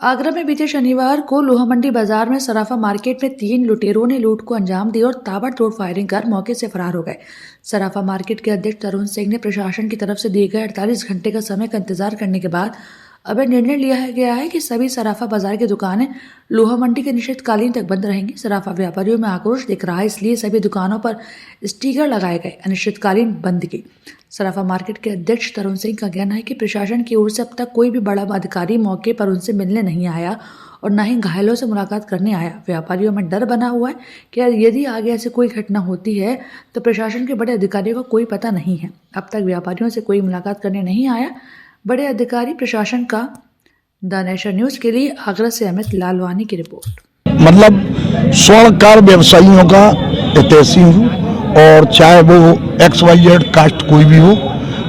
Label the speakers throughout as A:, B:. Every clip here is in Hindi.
A: आगरा में बीते शनिवार को लोहा मंडी बाजार में सराफा मार्केट में 3 लुटेरों ने लूट को अंजाम दिया और ताबड़तोड़ फायरिंग कर मौके से फरार हो गए। सराफा मार्केट के अध्यक्ष तरुण सिंह ने प्रशासन की तरफ से दिए गए 48 घंटे का समय का इंतजार करने के बाद अब निर्णय लिया गया है कि सभी सराफा बाजार की दुकानें लोहा मंडी के निश्चितकालीन तक बंद रहेंगी। सराफा व्यापारियों में आक्रोश दिख रहा है, इसलिए सभी दुकानों पर स्टिकर लगाए गए अनिश्चितकालीन बंद की। सराफा मार्केट के अध्यक्ष तरुण सिंह का कहना है कि प्रशासन की ओर से अब तक कोई भी बड़ा अधिकारी मौके पर उनसे मिलने नहीं आया और न ही घायलों से मुलाकात करने आया। व्यापारियों में डर बना हुआ है कि यदि आगे ऐसे कोई घटना होती है तो प्रशासन के बड़े अधिकारियों का कोई पता नहीं है। अब तक व्यापारियों से कोई मुलाकात करने नहीं आया बड़े अधिकारी प्रशासन का। द नेशन न्यूज के लिए आगरा से अमित लालवानी की रिपोर्ट।
B: मतलब स्वर्णकार व्यवसायियों का हितैषी हूँ और चाहे वो XYZ कास्ट कोई भी हो,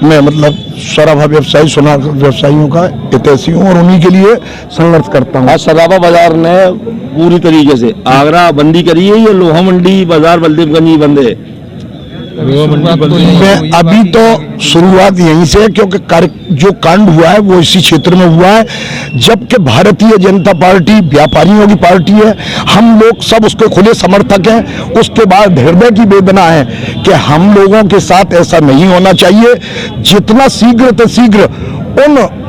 B: मैं मतलब सराफा व्यवसायी सोनार व्यवसायियों का हितैषी हूँ और उन्हीं के लिए संघर्ष करता हूँ।
C: आज सराफा बाजार ने पूरी तरीके से आगरा बंदी करी है, ये लोहा मंडी बाजार बलदेवगंज ही बंद है।
B: मैं अभी तो शुरुआत यहीं से, क्योंकि जो कांड हुआ है वो इसी क्षेत्र में हुआ है, जबकि भारतीय जनता पार्टी व्यापारियों की पार्टी है। हम लोग सब उसके खुले समर्थक हैं। उसके बाद हृदय की वेदना है कि हम लोगों के साथ ऐसा नहीं होना चाहिए। जितना शीघ्र से शीघ्र उन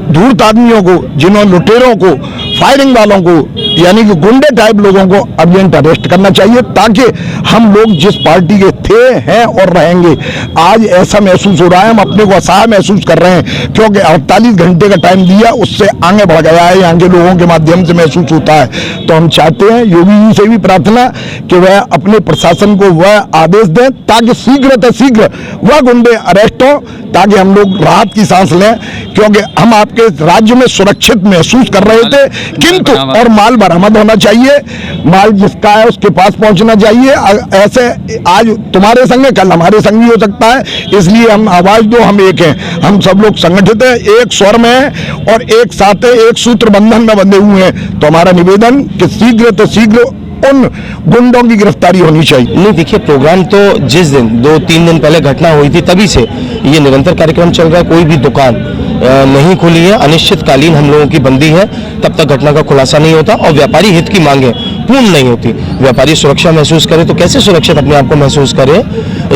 B: धूर्त आदमियों को, जिन्होंने लुटेरों को, फायरिंग वालों को, यानी कि गुंडे टाइप लोगों को अर्जेंट अरेस्ट करना चाहिए, ताकि हम लोग जिस पार्टी के थे, हैं और रहेंगे। आज ऐसा महसूस हो रहा है, हम अपने को असहाय महसूस कर रहे हैं, क्योंकि 48 घंटे का टाइम दिया, उससे आगे बढ़ गया है। यहाँ के लोगों के माध्यम से महसूस होता है। तो हम चाहते हैं, योगी जी से भी प्रार्थना कि वह अपने प्रशासन को वह आदेश दें ताकि शीघ्र से शीघ्र वह गुंडे अरेस्ट हो, ताकि हम लोग राहत की सांस लें, क्योंकि हम आपके राज्य में सुरक्षित महसूस कर रहे थे। किंतु और माल बरामद होना चाहिए, माल जिसका है उसके पास पहुंचना चाहिए। ऐसे आज तुम्हारे संग, कल हमारे संग भी हो सकता है, इसलिए हम आवाज दो, हम एक हैं, हम सब लोग संगठित हैं, एक स्वर में हैं और एक साथ है, एक सूत्र बंधन में बंधे हुए हैं। तो हमारा निवेदन कि शीघ्र तो शीघ्र उन गुंडों की गिरफ्तारी होनी चाहिए।
C: नहीं, देखिए, प्रोग्राम तो जिस दिन 2-3 दिन पहले घटना हुई थी तभी से ये निरंतर कार्यक्रम चल रहा है। कोई भी दुकान नहीं खुली है, अनिश्चितकालीन हम लोगों की बंदी है, तब तक घटना का खुलासा नहीं होता और व्यापारी हित की मांगे पूर्ण नहीं होती। व्यापारी सुरक्षा महसूस करे तो कैसे सुरक्षित अपने आप को महसूस करे,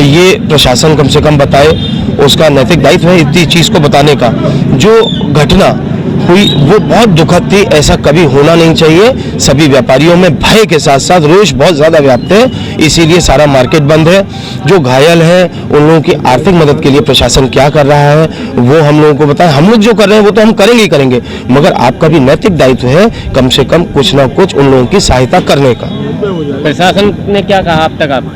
C: ये प्रशासन कम से कम बताए, उसका नैतिक दायित्व है इतनी चीज को बताने का। जो घटना हुई वो बहुत दुखद थी, ऐसा कभी होना नहीं चाहिए। सभी व्यापारियों में भय के साथ साथ रोष बहुत ज्यादा व्याप्त है, इसीलिए सारा मार्केट बंद है। जो घायल हैं उन लोगों की आर्थिक मदद के लिए प्रशासन क्या कर रहा है वो हम लोगों को बताएं। हम लोग जो कर रहे हैं वो तो हम करेंगे ही करेंगे, मगर आपका भी नैतिक दायित्व है कम से कम कुछ ना कुछ उन लोगों की सहायता करने का।
D: प्रशासन ने क्या कहा अब तक? आप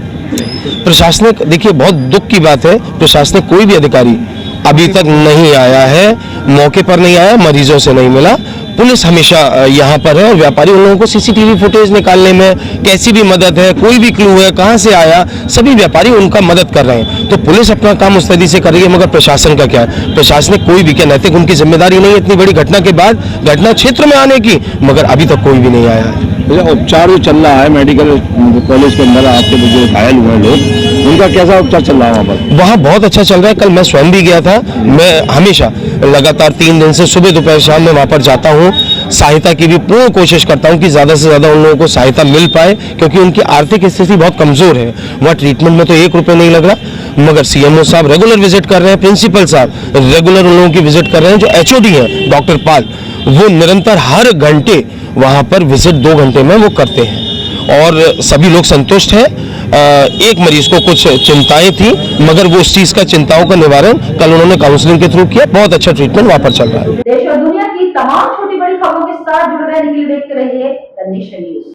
C: प्रशासनिक, देखिए, बहुत दुख की बात है, प्रशासनिक कोई भी अधिकारी अभी तक नहीं आया है, मौके पर नहीं आया, मरीजों से नहीं मिला। पुलिस हमेशा यहाँ पर है और व्यापारी उन लोगों को CCTV फुटेज निकालने में कैसी भी मदद है, कोई भी क्लू है, कहाँ से आया, सभी व्यापारी उनका मदद कर रहे हैं। तो पुलिस अपना काम मुस्तैदी से कर रही है, मगर प्रशासन का क्या है? प्रशासनिक कोई भी क्या नैतिक उनकी जिम्मेदारी नहीं है इतनी बड़ी घटना के बाद घटना क्षेत्र में आने की, मगर अभी तक कोई भी नहीं आया है।
D: उपचार जो चल रहा है मेडिकल कॉलेज के अंदर, आपके जो घायल हुए लोग, उनका कैसा उपचार चल रहा है वहाँ पर?
C: वहाँ बहुत अच्छा चल रहा है। कल मैं स्वयं भी गया था। मैं हमेशा लगातार 3 दिन से सुबह दोपहर शाम में वहाँ पर जाता हूँ, सहायता की भी पूर्ण कोशिश करता हूँ कि ज़्यादा से ज़्यादा उन लोगों को सहायता मिल पाए, क्योंकि उनकी आर्थिक स्थिति बहुत कमज़ोर है। वहाँ ट्रीटमेंट में तो 1 रुपये नहीं लग रहा, मगर CMO साहब रेगुलर विजिट कर रहे हैं, प्रिंसिपल साहब रेगुलर उन लोगों की विजिट कर रहे हैं। जो HOD है डॉक्टर पाल, वो निरंतर हर घंटे वहाँ पर विजिट 2 घंटे में वो करते हैं और सभी लोग संतुष्ट हैं। एक मरीज को कुछ चिंताएं थी, मगर वो उस चीज का चिंताओं का निवारण कल उन्होंने काउंसलिंग के थ्रू किया। बहुत अच्छा ट्रीटमेंट वहाँ पर चल रहा है।
E: देश और दुनिया की तमाम छोटी बड़ी खबरों के साथ जुड़े रहने के लिए देखते रहिए द नेशन न्यूज।